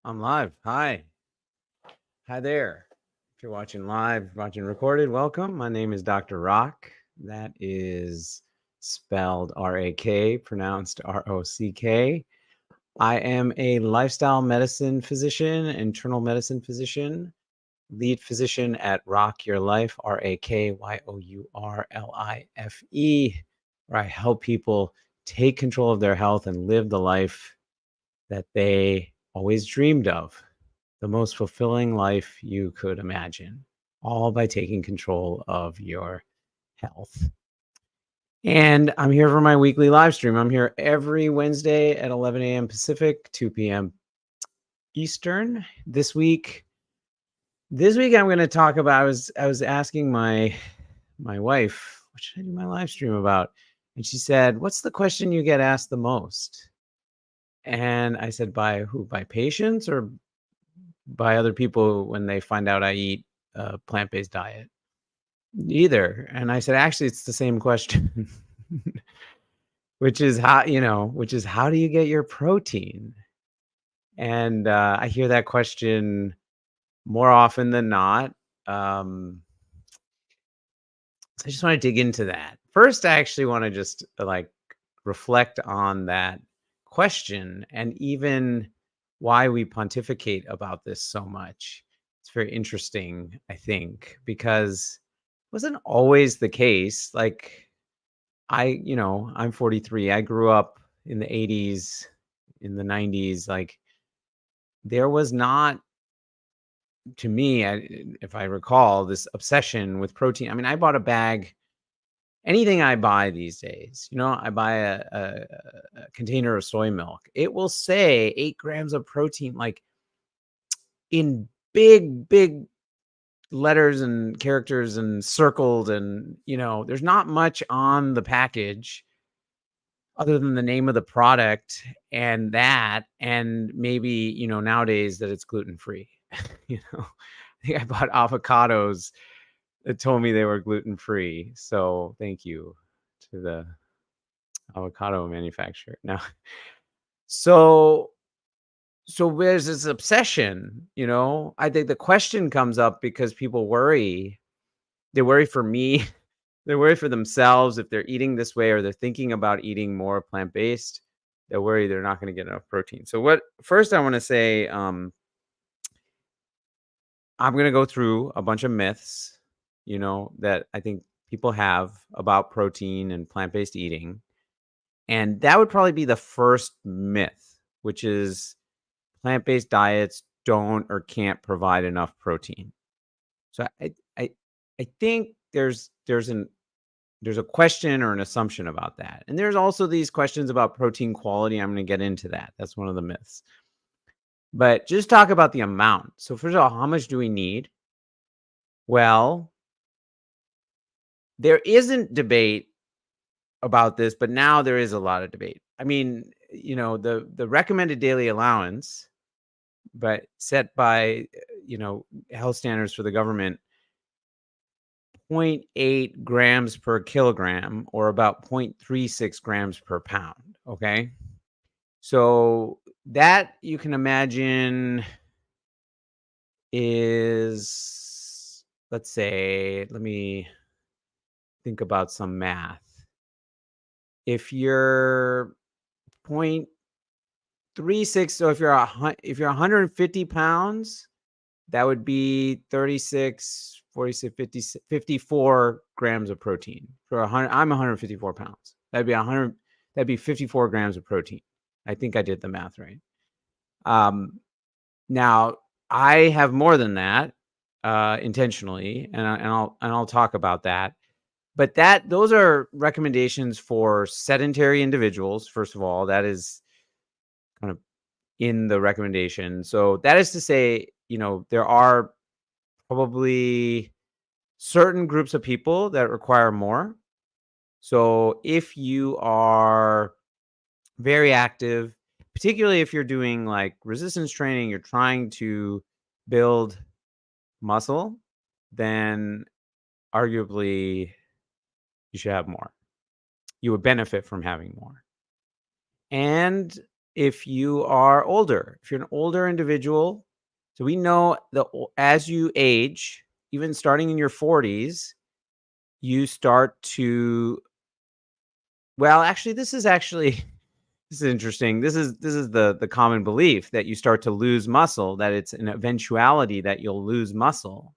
I'm live. Hi. Hi there. If you're watching live, watching recorded, welcome. My name is Dr. Rock. That is spelled R-A-K, pronounced R-O-C-K. I am a lifestyle medicine physician, internal medicine physician, lead physician at Rock Your Life, RAKYOURLIFE, where I help people take control of their health and live the life that they always dreamed of, the most fulfilling life you could imagine, all by taking control of your health. And I'm here for my weekly live stream. I'm here every Wednesday at 11 a.m. Pacific, 2 p.m. Eastern. This week I'm going to talk about. I was asking my wife, what should I do my live stream about? And she said, "What's the question you get asked the most?" And I said, "By who? By patients or by other people when they find out I eat a plant-based diet?" Either. And I said, "Actually, it's the same question." Which is how do you get your protein? And I hear that question more often than not. So I just want to dig into that. First, I actually want to just reflect on that question and even why we pontificate about this so much. It's very interesting, I think, because it wasn't always the case. I'm 43. I grew up in the 80s, in the 90s. There was not, to me, if I recall, this obsession with protein. I mean, I bought a bag. Anything I buy these days, I buy a container of soy milk. It will say 8 grams of protein, like in big letters and characters and circled. And, there's not much on the package other than the name of the product and maybe, nowadays that it's gluten-free. I think I bought avocados that told me they were gluten-free. So thank you to the avocado manufacturer. Now, so there's this obsession, I think the question comes up because people worry. They worry for me. They worry for themselves if they're eating this way or they're thinking about eating more plant-based. They worry they're not going to get enough protein. So first I want to say, I'm going to go through a bunch of myths, that I think people have about protein and plant-based eating. And that would probably be the first myth, which is plant-based diets don't or can't provide enough protein. So I think there's a question or an assumption about that. And there's also these questions about protein quality. I'm going to get into that. That's one of the myths. But just talk about the amount. So first of all, how much do we need? Well, there isn't debate about this, but now there is a lot of debate. I mean, the recommended daily allowance, but set by, health standards for the government, 0.8 grams per kilogram, or about 0.36 grams per pound. Okay. So that you can imagine is, let's say, let me think about some math. If you're 0.36, so if you're 150 pounds, that would be 36, 46, 50, 54 grams of protein. I'm 154 pounds. That'd be 54 grams of protein. I think I did the math right. Now I have more than that intentionally, and I'll talk about that. But those are recommendations for sedentary individuals. First of all, that is kind of in the recommendation. So that is to say, there are probably certain groups of people that require more. So if you are very active, particularly if you're doing like resistance training, you're trying to build muscle, then arguably you should have more. You would benefit from having more. And if you are older, if you're an older individual. So we know as you age, even starting in your 40s, you start to, well, actually, this is actually this is interesting. This is the common belief that you start to lose muscle, that it's an eventuality that you'll lose muscle.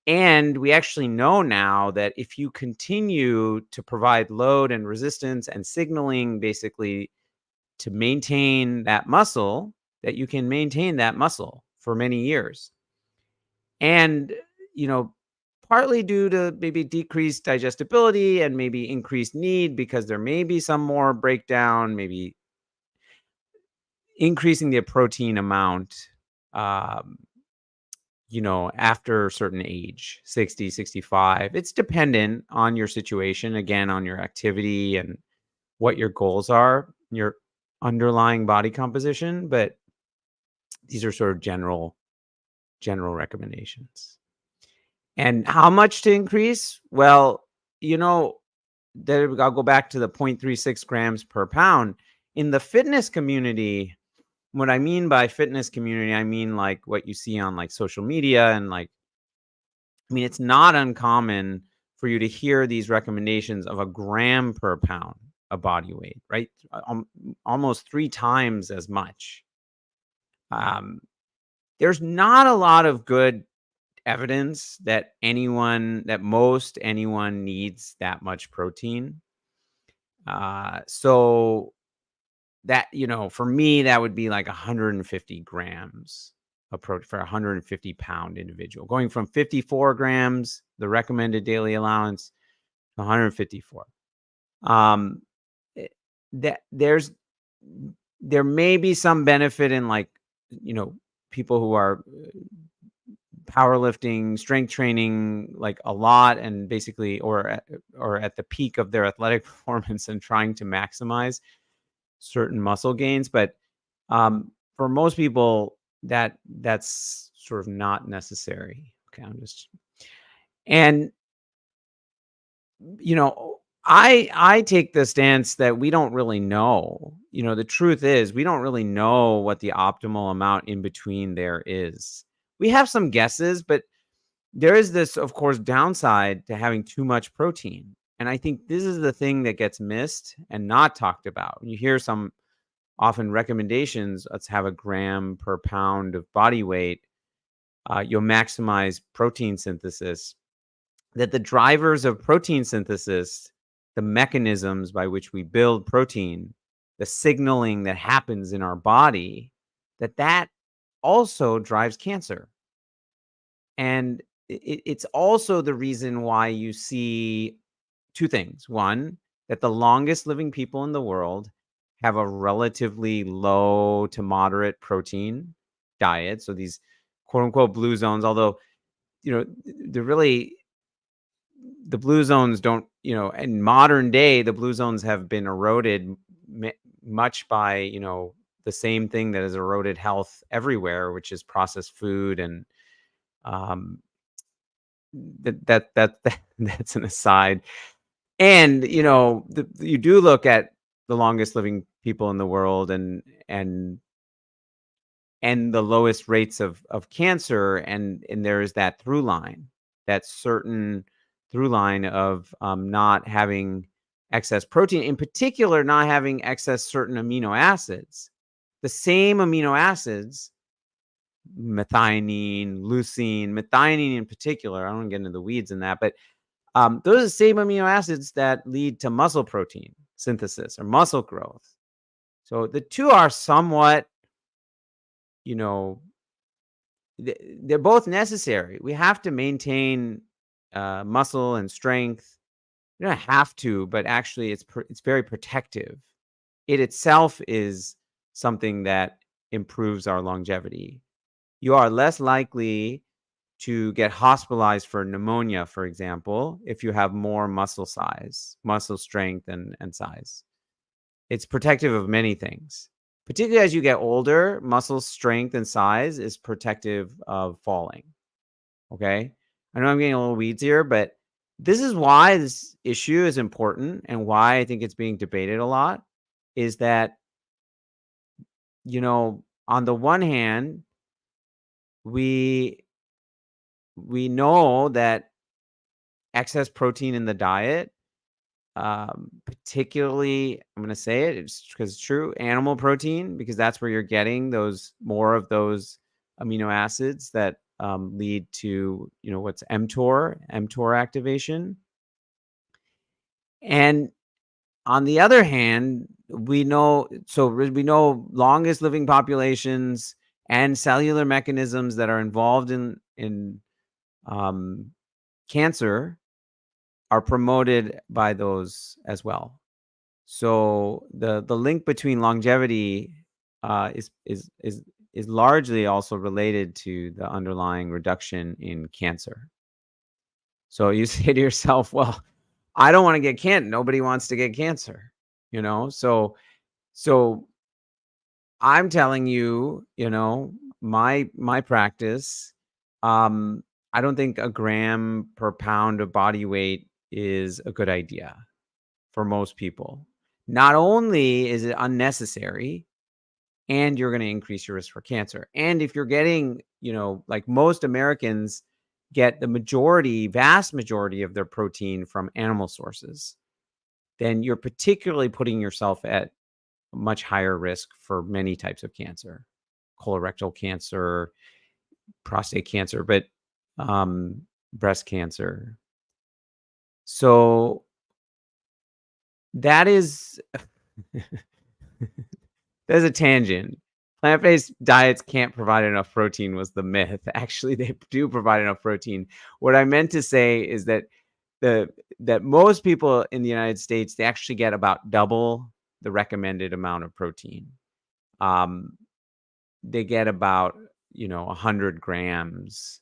And we actually know now that if you continue to provide load and resistance and signaling basically to maintain that muscle, that you can maintain that muscle for many years. And, you know, partly due to maybe decreased digestibility and maybe increased need because there may be some more breakdown, maybe increasing the protein amount, um, after a certain age, 60, 65. It's dependent on your situation, again, on your activity and what your goals are, your underlying body composition. But these are sort of general recommendations. And how much to increase? Well, you know, I'll go back to the 0.36 grams per pound. In the fitness community, what I mean by fitness community, I mean like what you see on like social media and like, I mean, it's not uncommon for you to hear these recommendations of a gram per pound of body weight, right? Almost 3 times as much. Um, there's not a lot of good evidence that most anyone needs that much protein. So that, for me, that would be like 150 grams of protein for a 150-pound individual, going from 54 grams, the recommended daily allowance, to 154. Um, eh, that there may be some benefit in like, people who are powerlifting, strength training like a lot and basically or at the peak of their athletic performance and trying to maximize certain muscle gains, but for most people that's sort of not necessary. Okay, and I take the stance that we don't really know. The truth is we don't really know what the optimal amount in between there is. We have some guesses, but there is this, of course, downside to having too much protein. And I think this is the thing that gets missed and not talked about. You hear some often recommendations, let's have a gram per pound of body weight. You'll maximize protein synthesis. That the drivers of protein synthesis, the mechanisms by which we build protein, the signaling that happens in our body, that also drives cancer. And it's also the reason why you see two things. One, that the longest living people in the world have a relatively low to moderate protein diet. So these quote unquote blue zones, although, they're really, the blue zones don't, in modern day, the blue zones have been eroded much by, the same thing that has eroded health everywhere, which is processed food and um, that's an aside. And you do look at the longest living people in the world and the lowest rates of cancer, and there is that through line, that certain through line of not having excess protein, in particular not having excess certain amino acids, the same amino acids, methionine, leucine, methionine in particular. I don't get into the weeds in that, but those are the same amino acids that lead to muscle protein synthesis or muscle growth. So the two are somewhat, you know, they're both necessary. We have to maintain muscle and strength. You don't have to, but actually, it's very protective. It itself is something that improves our longevity. You are less likely to get hospitalized for pneumonia, for example, if you have more muscle size, muscle strength, and size. It's protective of many things. Particularly as you get older, muscle strength and size is protective of falling. Okay. I know I'm getting a little weeds here, but this is why this issue is important and why I think it's being debated a lot is that on the one hand, we we know that excess protein in the diet, particularly, I'm going to say it's because it's true, animal protein, because that's where you're getting those more of those amino acids that lead to, what's mTOR activation. And on the other hand, we know longest living populations and cellular mechanisms that are involved in um, cancer are promoted by those as well. So the link between longevity is largely also related to the underlying reduction in cancer. So you say to yourself, well, I don't want to get cancer. Nobody wants to get cancer, So I'm telling you, my practice, I don't think a gram per pound of body weight is a good idea for most people. Not only is it unnecessary, and you're going to increase your risk for cancer. And if you're getting, like most Americans get the vast majority of their protein from animal sources, then you're particularly putting yourself at much higher risk for many types of cancer, colorectal cancer, prostate cancer, but breast cancer. So that is there's a tangent. Plant-based diets can't provide enough protein was the myth. Actually, they do provide enough protein. What I meant to say is that that most people in the United States, they actually get about double the recommended amount of protein. They get about 100 grams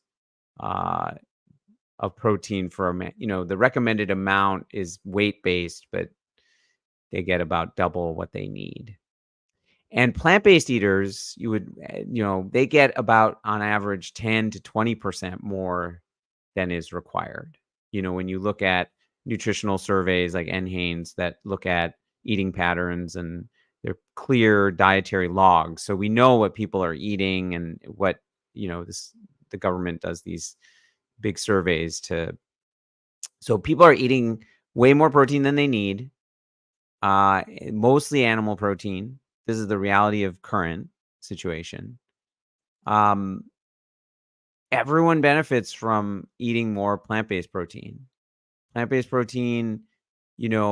of protein for a man. The recommended amount is weight based, but they get about double what they need. And plant-based eaters, they get about on average 10 to 20% more than is required. When you look at nutritional surveys like NHANES that look at eating patterns, and they're clear dietary logs. So we know what people are eating and what, the government does these big surveys so people are eating way more protein than they need, mostly animal protein. This is the reality of current situation. Everyone benefits from eating more plant-based protein. Plant-based protein, even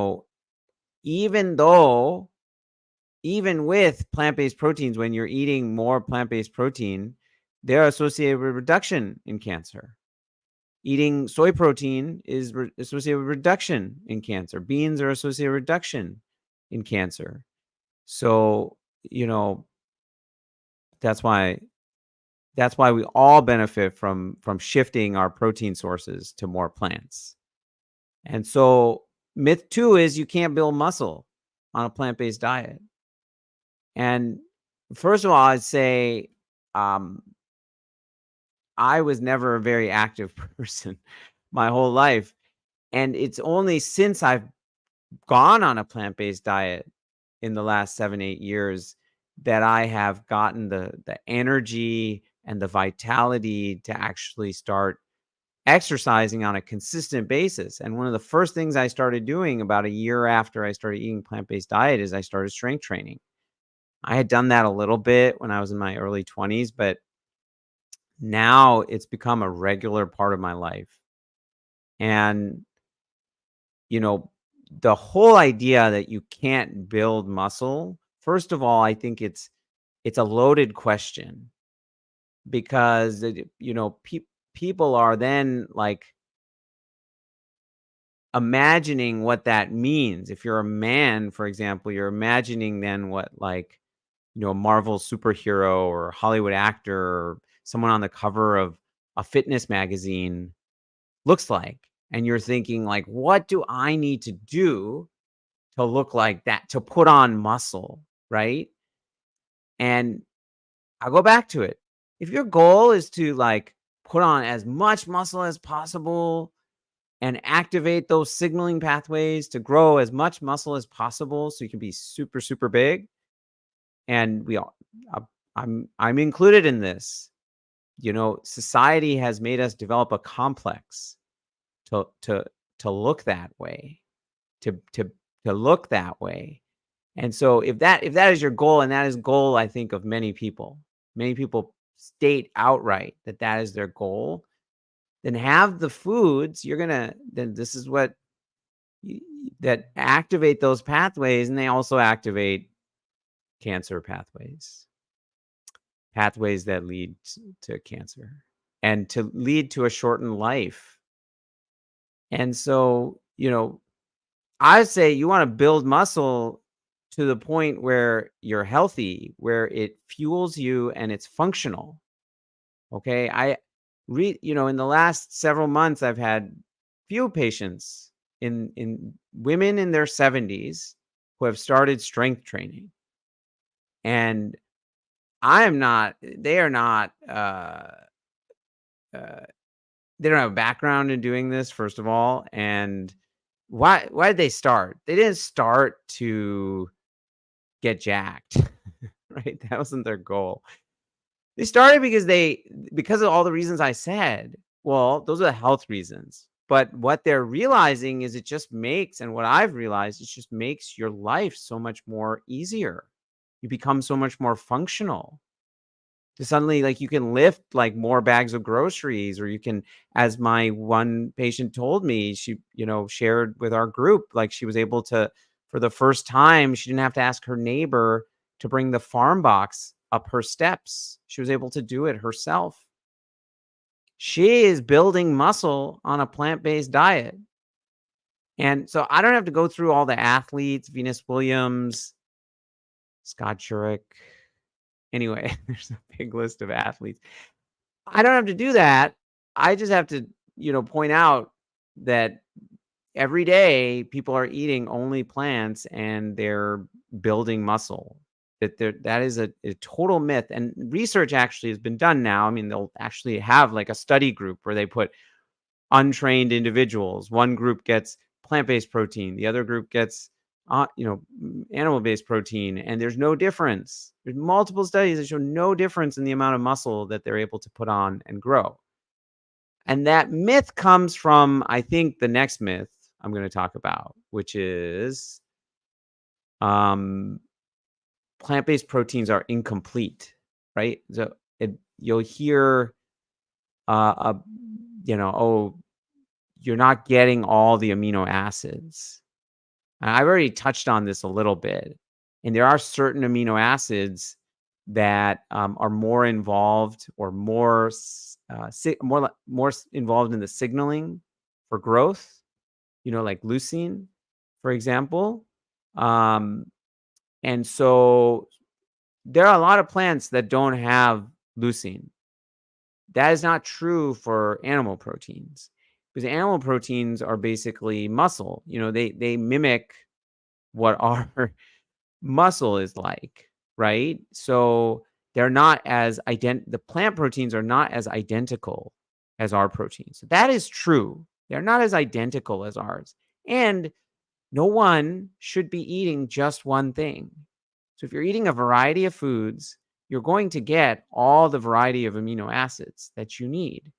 with plant-based proteins, when you're eating more plant-based protein, they're associated with reduction in cancer. Eating soy protein is associated with reduction in cancer. Beans are associated with reduction in cancer. So, that's why we all benefit from shifting our protein sources to more plants. And so myth 2 is you can't build muscle on a plant-based diet. And first of all, I'd say I was never a very active person my whole life. And it's only since I've gone on a plant-based diet in the last 7-8 years that I have gotten the energy and the vitality to actually start exercising on a consistent basis. And one of the first things I started doing about a year after I started eating plant-based diet is I started strength training. I had done that a little bit when I was in my early 20s, but now it's become a regular part of my life. And, the whole idea that you can't build muscle, first of all, I think it's a loaded question, because people are then like imagining what that means. If you're a man, for example, you're imagining then what, like, a Marvel superhero or a Hollywood actor or someone on the cover of a fitness magazine looks like. And you're thinking, like, what do I need to do to look like that, to put on muscle, right? And I'll go back to it. If your goal is to, like, put on as much muscle as possible and activate those signaling pathways to grow as much muscle as possible so you can be super, super big, and uh, I'm included in this. Society has made us develop a complex to to to look that way, to to to look that way. And so if that is your goal, and that is goal, I think, of many people state outright that that is their goal, then have the foods then this is what that activate those pathways, and they also activate cancer pathways that lead to cancer and to lead to a shortened life. And so, I say you want to build muscle to the point where you're healthy, where it fuels you and it's functional. Okay. In the last several months, I've had few patients in women in their 70s who have started strength training. And they are not, uh, they don't have a background in doing this, first of all. And why did they start? They didn't start to get jacked, right? That wasn't their goal. They started because of all the reasons I said. Well, those are the health reasons. But what they're realizing is and what I've realized, it just makes your life so much more easier. You become so much more functional. To suddenly, like, you can lift like more bags of groceries, or you can, as my one patient told me, she, shared with our group, like, she was able to, for the first time, she didn't have to ask her neighbor to bring the farm box up her steps. She was able to do it herself. She is building muscle on a plant-based diet. And so I don't have to go through all the athletes, Venus Williams, Scott Jurek. Anyway, there's a big list of athletes. I don't have to do that. I just have to, point out that every day people are eating only plants and they're building muscle. That is a total myth. And research actually has been done now. I mean, they'll actually have like a study group where they put untrained individuals. One group gets plant-based protein, the other group gets animal-based protein, and there's no difference. There's multiple studies that show no difference in the amount of muscle that they're able to put on and grow. And that myth comes from, I think, the next myth I'm going to talk about, which is plant-based proteins are incomplete, right? So you'll hear, oh, you're not getting all the amino acids. And I've already touched on this a little bit. And there are certain amino acids that are more involved, or more involved in the signaling for growth. Like leucine, for example. And so there are a lot of plants that don't have leucine. That is not true for animal proteins, because animal proteins are basically muscle. They mimic what our muscle is like, right? So they're not as the plant proteins are not as identical as our proteins. So that is true. They're not as identical as ours. And no one should be eating just one thing. So if you're eating a variety of foods, you're going to get all the variety of amino acids that you need.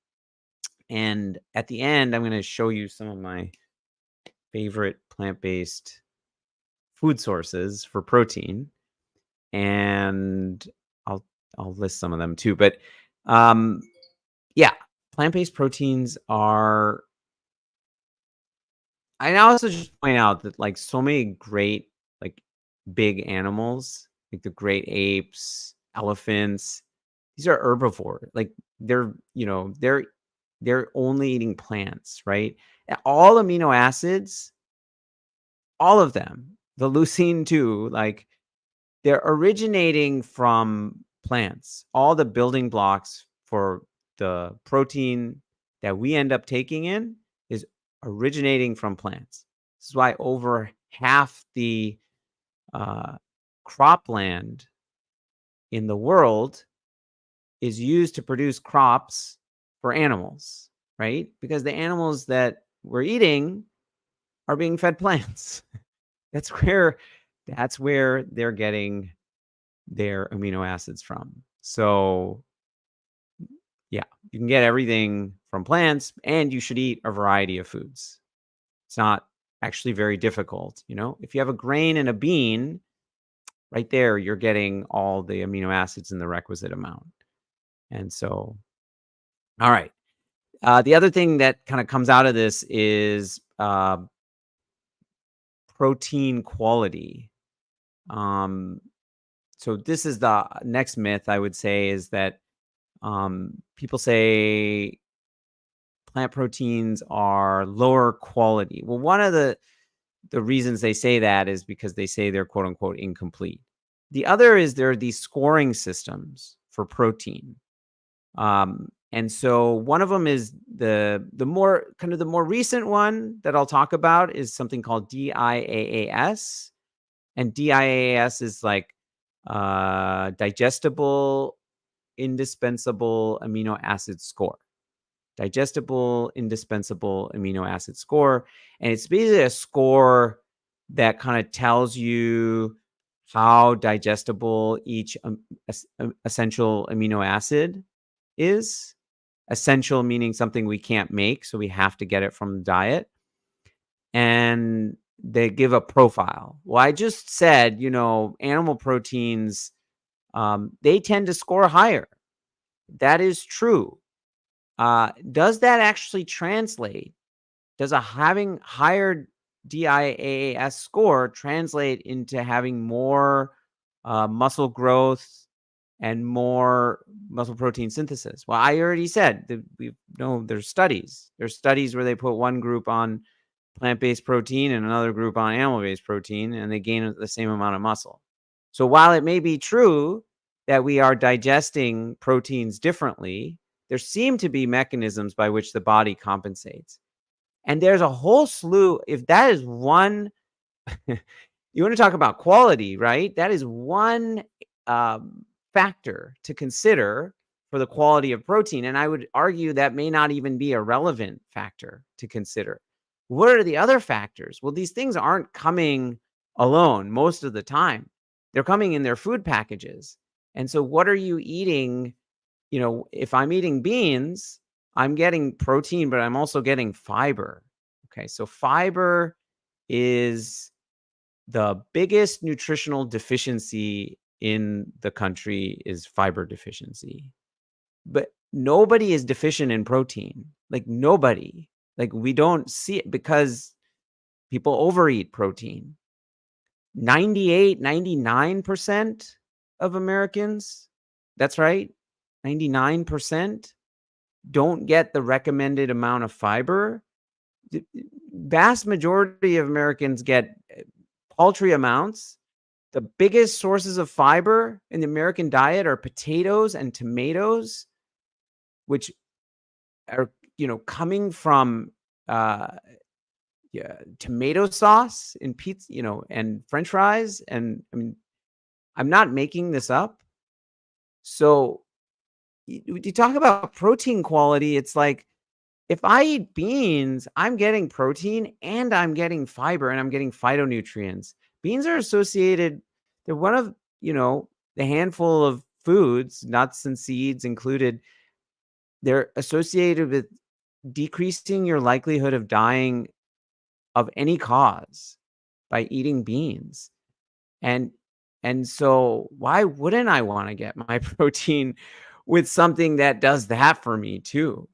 And at the end, I'm going to show you some of my favorite plant-based food sources for protein, and I'll list some of them too. But yeah, plant-based proteins are. I also just point out that, like, so many great, like, big animals, like the great apes, elephants, these are herbivore. Like, they're only eating plants, right? And all amino acids, all of them, the leucine too, like, they're originating from plants. All the building blocks for the protein that we end up taking in is originating from plants. This is why over half the cropland in the world is used to produce crops for animals, right? Because the animals that we're eating are being fed plants. That's where they're getting their amino acids from. So, yeah, you can get everything from plants, and you should eat a variety of foods. It's not actually very difficult, you know? If you have a grain and a bean, right there, you're getting all the amino acids in the requisite amount. And so, all right. The other thing that kind of comes out of this is protein quality. Um, so this is the next myth I would say is that people say plant proteins are lower quality. Well, one of the reasons they say that is because they say they're quote unquote incomplete. The other is there are these scoring systems for protein. And so one of them is the more kind of the more recent one that I'll talk about is something called DIAAS. And DIAAS is like digestible indispensable amino acid score. Digestible indispensable amino acid score. And it's basically a score that kind of tells you how digestible each essential amino acid is. Essential meaning something we can't make, so we have to get it from the diet. And they give a profile. Well, I just said, animal proteins, they tend to score higher. That is true. Does that actually translate? Does having higher DIAAS score translate into having more muscle growth and more muscle protein synthesis? Well, I already said that we know there's studies. There's studies where they put one group on plant-based protein and another group on animal-based protein, and they gain the same amount of muscle. So while it may be true that we are digesting proteins differently, there seem to be mechanisms by which the body compensates. And there's a whole slew, if that is one, you want to talk about quality, right? That is one factor to consider for the quality of protein. And I would argue that may not even be a relevant factor to consider. What are the other factors? Well, these things aren't coming alone most of the time. They're coming in their food packages. And so what are you eating? If I'm eating beans, I'm getting protein, but I'm also getting fiber. Okay, so fiber is the biggest nutritional deficiency in the country is fiber deficiency. But nobody is deficient in protein. Like nobody. Like we don't see it because people overeat protein. 98, 99% of Americans, that's right, 99% don't get the recommended amount of fiber. The vast majority of Americans get paltry amounts. The biggest sources of fiber in the American diet are potatoes and tomatoes, which are, coming from tomato sauce in pizza, and French fries. And I mean, I'm not making this up. So you talk about protein quality. It's like, if I eat beans, I'm getting protein and I'm getting fiber and I'm getting phytonutrients. Beans are associated, they're one of, the handful of foods, nuts and seeds included, they're associated with decreasing your likelihood of dying of any cause by eating beans. And so why wouldn't I want to get my protein with something that does that for me too?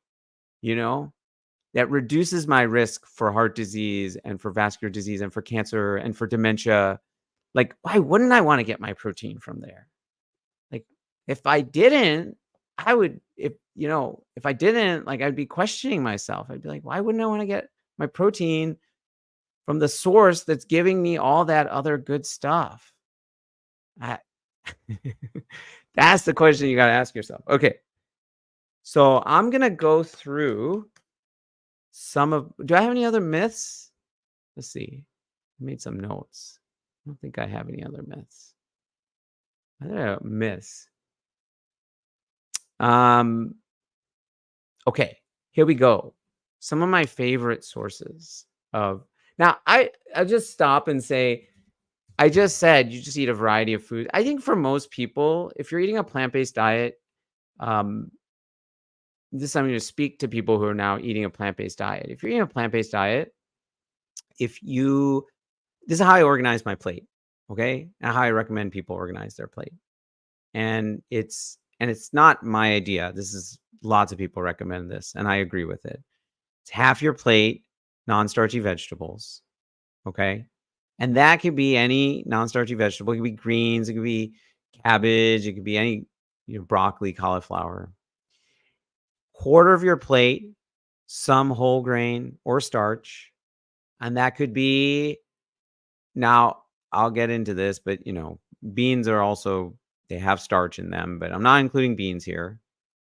That reduces my risk for heart disease and for vascular disease and for cancer and for dementia. Like, why wouldn't I want to get my protein from there? Like, if I didn't, I would, if I didn't, like, I'd be questioning myself. I'd be like, why wouldn't I want to get my protein from the source that's giving me all that other good stuff? I, that's the question you got to ask yourself. Okay. So I'm going to go through do I have any other myths? Let's see. I made some notes. I don't think I have any other myths. I think I have myths. Okay, here we go. Some of my favorite sources of now. I'll just stop and say I just said you just eat a variety of food. I think for most people, if you're eating a plant-based diet, um, this I'm going to speak to people who are now eating a plant-based diet. If you're eating a plant-based diet, if you this is how I organize my plate, okay? And how I recommend people organize their plate. And it's not my idea. This is lots of people recommend this, and I agree with it. It's half your plate non-starchy vegetables, okay? And that could be any non-starchy vegetable. It could be greens, it could be cabbage, it could be any, broccoli, cauliflower. Quarter of your plate, some whole grain or starch, and that could be now I'll get into this, but beans are also they have starch in them, but I'm not including beans here.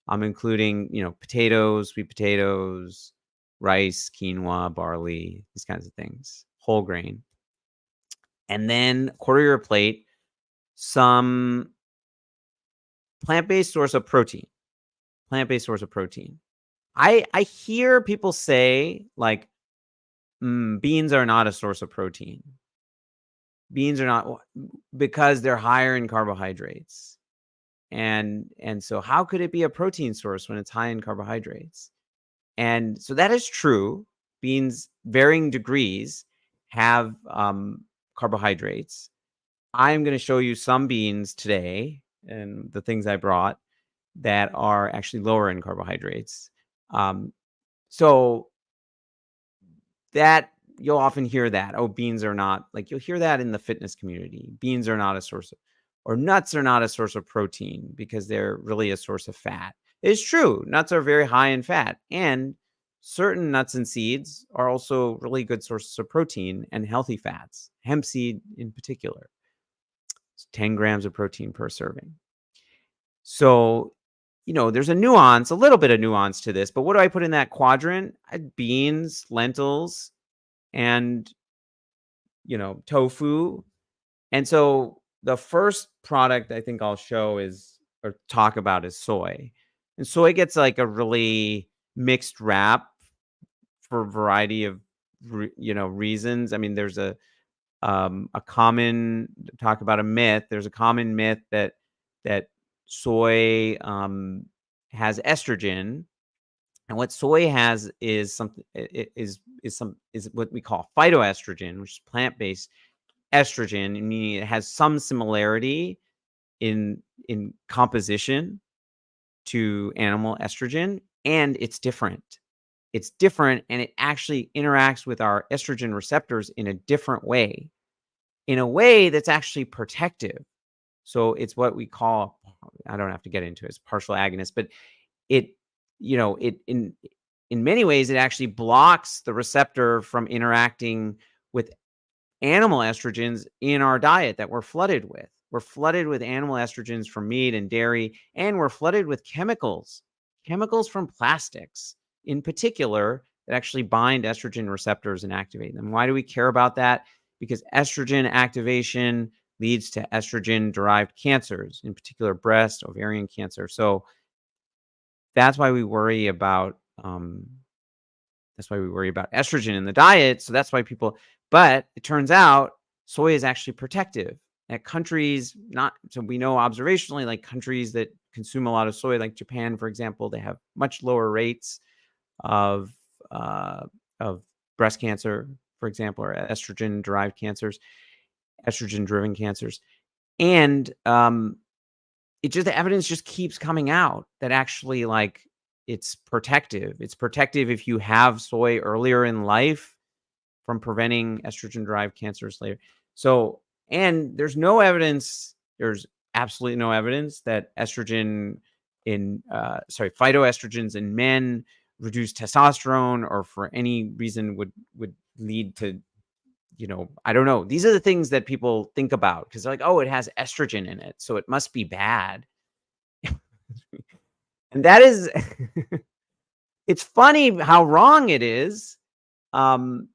I'm including, potatoes, sweet potatoes, rice, quinoa, barley, these kinds of things, whole grain. And then quarter your plate, some plant-based source of protein. Plant-based source of protein. I hear people say like beans are not a source of protein. Beans are not because they're higher in carbohydrates. And so how could it be a protein source when it's high in carbohydrates? And so that is true. Beans, varying degrees, have carbohydrates. I'm going to show you some beans today and the things I brought that are actually lower in carbohydrates. So that you'll often hear that, oh, beans are not, like you'll hear that in the fitness community. Beans are not a source of, or nuts are not a source of protein because they're really a source of fat. It's true. Nuts are very high in fat, and certain nuts and seeds are also really good sources of protein and healthy fats. Hemp seed in particular. It's 10 grams of protein per serving. So, there's a nuance, a little bit of nuance to this, but what do I put in that quadrant? Beans, lentils, and, tofu. And so the first product I think I'll show is or talk about is soy. And soy gets like a really mixed rap for a variety of reasons. I mean, there's a common talk about a myth. There's a common myth that soy has estrogen, and what soy has is something is what we call phytoestrogen, which is plant-based estrogen, meaning it has some similarity in composition to animal estrogen, and it's different. It's different, and it actually interacts with our estrogen receptors in a different way, in a way that's actually protective. So it's what we call, I don't have to get into it, it's partial agonist, but it, it in many ways, it actually blocks the receptor from interacting with animal estrogens in our diet that we're flooded with. We're flooded with animal estrogens from meat and dairy, and we're flooded with chemicals from plastics in particular that actually bind estrogen receptors and activate them. Why do we care about that? Because estrogen activation leads to estrogen-derived cancers, in particular breast, ovarian cancer. So that's why we worry about estrogen in the diet. So that's why people, but it turns out soy is actually protective. At countries, not so we know observationally, like countries that consume a lot of soy, like Japan, for example, they have much lower rates of uh, of breast cancer, for example, or estrogen-derived cancers, estrogen-driven cancers, and the evidence just keeps coming out that actually, like, it's protective. It's protective if you have soy earlier in life from preventing estrogen-derived cancers later. So, and there's absolutely no evidence that phytoestrogens in men reduce testosterone or for any reason would lead to, I don't know. These are the things that people think about because they're like, oh, it has estrogen in it, so it must be bad. And that is, it's funny how wrong it is,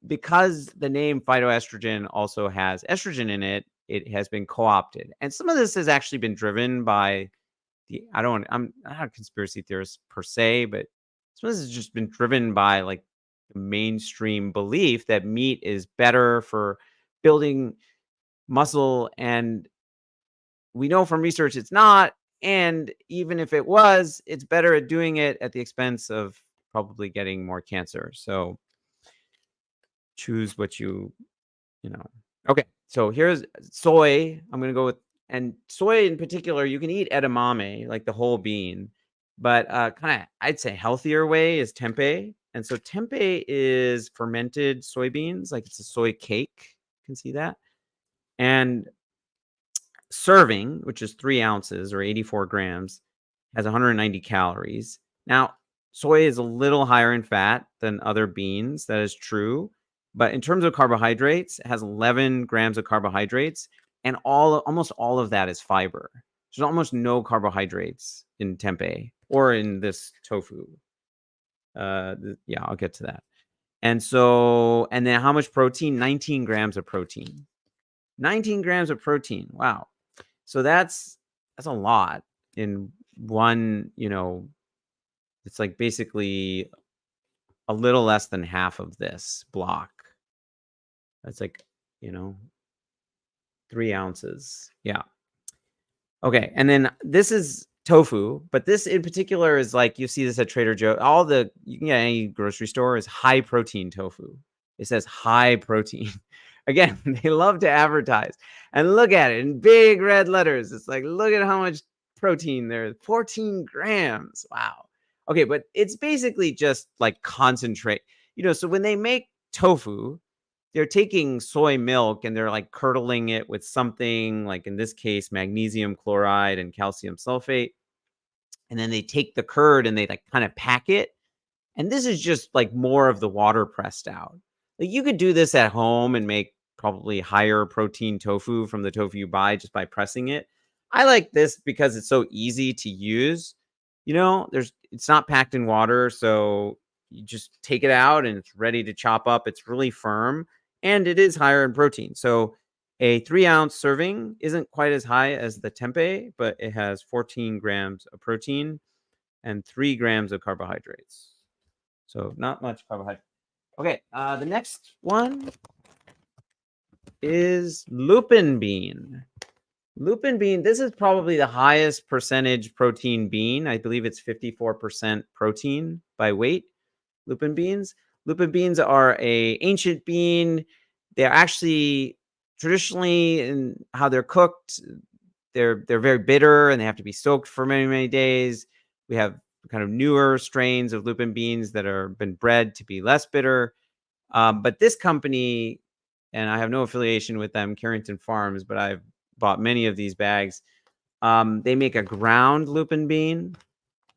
because the name phytoestrogen also has estrogen in it. It has been co-opted, and some of this has actually been driven by I'm not a conspiracy theorist per se, but some of this has just been driven by like the mainstream belief that meat is better for building muscle, and we know from research it's not. And even if it was, it's better at doing it at the expense of probably getting more cancer. So choose what you know. Okay, so here's soy. I'm gonna go with, and soy in particular, you can eat edamame, like the whole bean, but kind of I'd say healthier way is tempeh. And so tempeh is fermented soybeans, like it's a soy cake. You can see that. And serving, which is 3 ounces or 84 grams, has 190 calories. Now, soy is a little higher in fat than other beans. That is true. But in terms of carbohydrates, it has 11 grams of carbohydrates, and almost all of that is fiber. There's almost no carbohydrates in tempeh or in this tofu. Yeah, I'll get to that. And so, and then how much protein? 19 grams of protein. 19 grams of protein. Wow. So that's a lot in one, it's like basically a little less than half of this block. That's like, you know, 3 ounces. Yeah. Okay. And then this is tofu, but this in particular is like, you see this at Trader Joe. You can get any grocery store is high protein tofu. It says high protein. Again, they love to advertise. And look at it in big red letters. It's like, look at how much protein there is. 14 grams. Wow. Okay, but it's basically just like concentrate. So when they make tofu, they're taking soy milk and they're like curdling it with something like, in this case, magnesium chloride and calcium sulfate. And then they take the curd and they like kind of pack it. And this is just like more of the water pressed out. Like you could do this at home and make probably higher protein tofu from the tofu you buy just by pressing it. I like this because it's so easy to use. It's not packed in water, so you just take it out and it's ready to chop up. It's really firm and it is higher in protein. So a 3-ounce serving isn't quite as high as the tempeh, but it has 14 grams of protein and 3 grams of carbohydrates. So not much carbohydrate. Okay, the next one is lupin bean. Lupin bean, this is probably the highest percentage protein bean. I believe it's 54% protein by weight. Lupin beans. Lupin beans are a ancient bean. They're actually traditionally, in how they're cooked, they're very bitter and they have to be soaked for many, many days. We have kind of newer strains of lupin beans that are been bred to be less bitter. But this company, and I have no affiliation with them, Carrington Farms, but I've bought many of these bags. They make a ground lupin bean,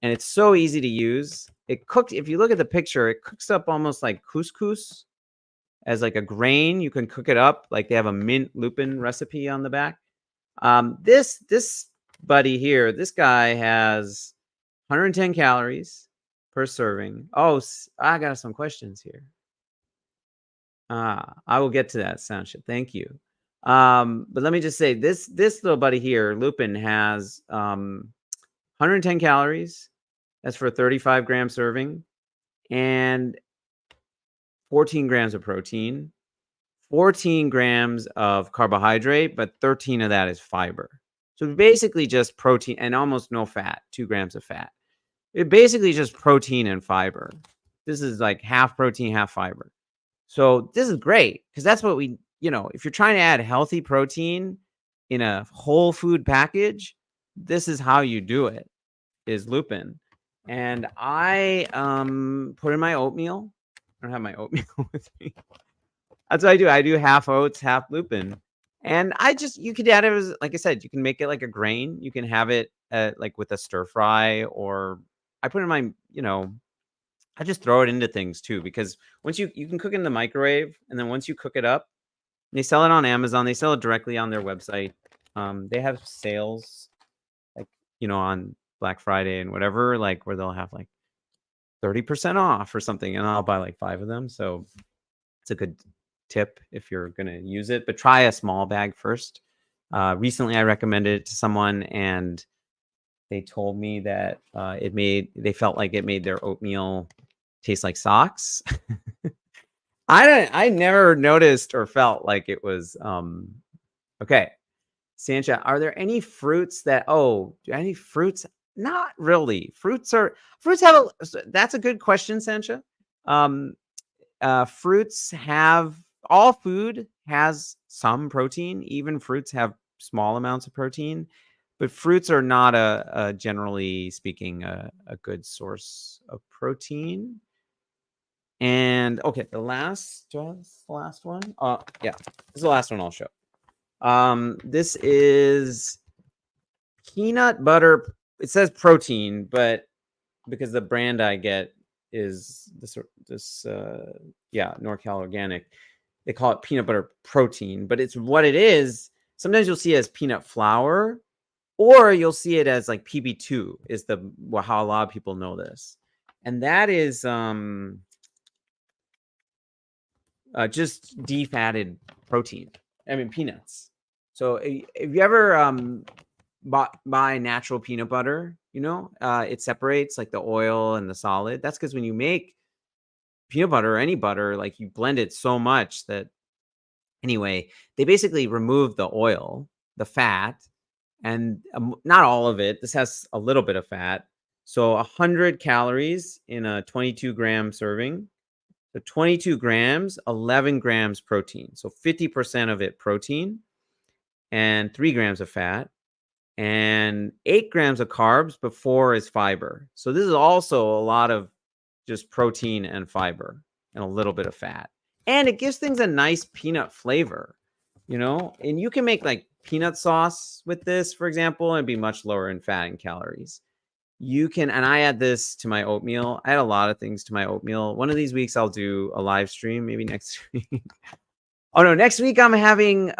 and it's so easy to use. It cooked. If you look at the picture, it cooks up almost like couscous as like a grain. You can cook it up like they have a mint lupin recipe on the back. This buddy here, this guy has 110 calories per serving. Oh, I got some questions here. I will get to that, sound ship. Thank you. But let me just say this little buddy here, lupin, has 110 calories. That's for a 35 gram serving, and 14 grams of protein, 14 grams of carbohydrate, but 13 of that is fiber. So basically just protein and almost no fat, 2 grams of fat. It basically just protein and fiber. This is like half protein, half fiber. So this is great because that's what if you're trying to add healthy protein in a whole food package, this is how you do it, is lupin. And I put in my oatmeal. I don't have my oatmeal with me. That's what I do. I do half oats, half lupin. And you could add it as, like I said, you can make it like a grain. You can have it like with a stir fry, or I put in my, I just throw it into things too, because once you can cook it in the microwave, and then once you cook it up, they sell it on Amazon. They sell it directly on their website. They have sales like, on Black Friday and whatever, like where they'll have like 30% off or something, and I'll buy like 5 of them. So it's a good tip if you're going to use it, but try a small bag first. Recently I recommended it to someone and they told me that they felt like it made their oatmeal taste like socks. I never noticed or felt like it was Okay. Sancha, are there any fruits that any fruits? Not really. Fruits have that's a good question, Sancha. Um, fruits have all food has some protein. Even fruits have small amounts of protein, but fruits are not a generally speaking a good source of protein. And okay, the last do I have the last one? Yeah, this is the last one I'll show. This is peanut butter. It says protein, but because the brand I get is this yeah, NorCal Organic, they call it peanut butter protein, but it's what it is. Sometimes you'll see it as peanut flour, or you'll see it as like PB2 is how a lot of people know this. And that is just defatted protein. I mean peanuts. So if you ever buy natural peanut butter, it separates like the oil and the solid. That's because when you make peanut butter or any butter, like you blend it so much that anyway, they basically remove the oil, the fat, and not all of it. This has a little bit of fat. So 100 calories in a 22-gram serving. So 22 grams, 11 grams protein. So 50% of it protein and 3 grams of fat and 8 grams of carbs, but 4 is fiber. So this is also a lot of just protein and fiber and a little bit of fat. And it gives things a nice peanut flavor, and you can make like peanut sauce with this, for example, and be much lower in fat and calories. You can, and I add this to my oatmeal. I add a lot of things to my oatmeal. One of these weeks I'll do a live stream, maybe next week. Oh no, next week I'm having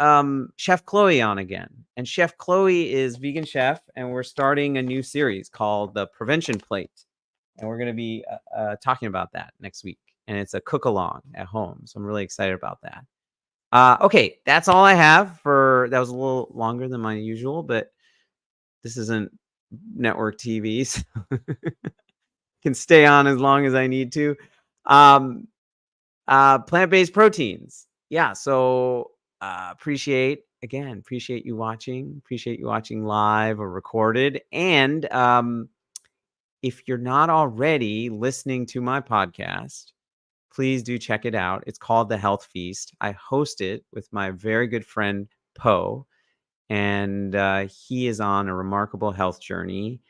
Chef Chloe on again. And Chef Chloe is vegan chef, and we're starting a new series called The Prevention Plate. And we're going to be talking about that next week. And it's a cook along at home. So I'm really excited about that. Okay, that's all I have that was a little longer than my usual, but this isn't network TV, so can stay on as long as I need to. Plant-based proteins. Yeah, so appreciate you watching. Appreciate you watching live or recorded. And if you're not already listening to my podcast, please do check it out. It's called The Health Feast. I host it with my very good friend Poe, and he is on a remarkable health journey,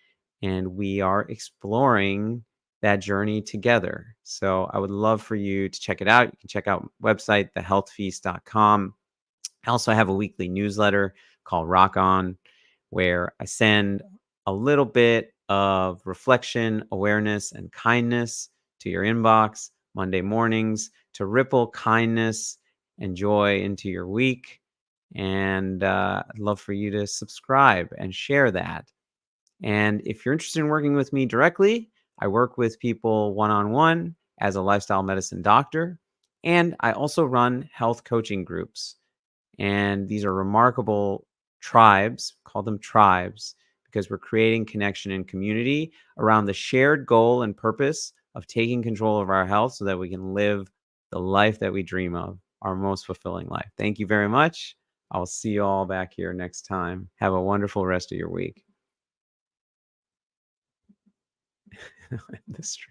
and we are exploring that journey together. So I would love for you to check it out. You can check out my website, thehealthfeast.com. I also have a weekly newsletter called Rock On, where I send a little bit of reflection, awareness, and kindness to your inbox Monday mornings to ripple kindness and joy into your week. And I'd love for you to subscribe and share that. And if you're interested in working with me directly, I work with people one-on-one as a lifestyle medicine doctor. And I also run health coaching groups. And these are remarkable tribes, call them tribes, because we're creating connection and community around the shared goal and purpose of taking control of our health so that we can live the life that we dream of, our most fulfilling life. Thank you very much. I'll see you all back here next time. Have a wonderful rest of your week. The stream.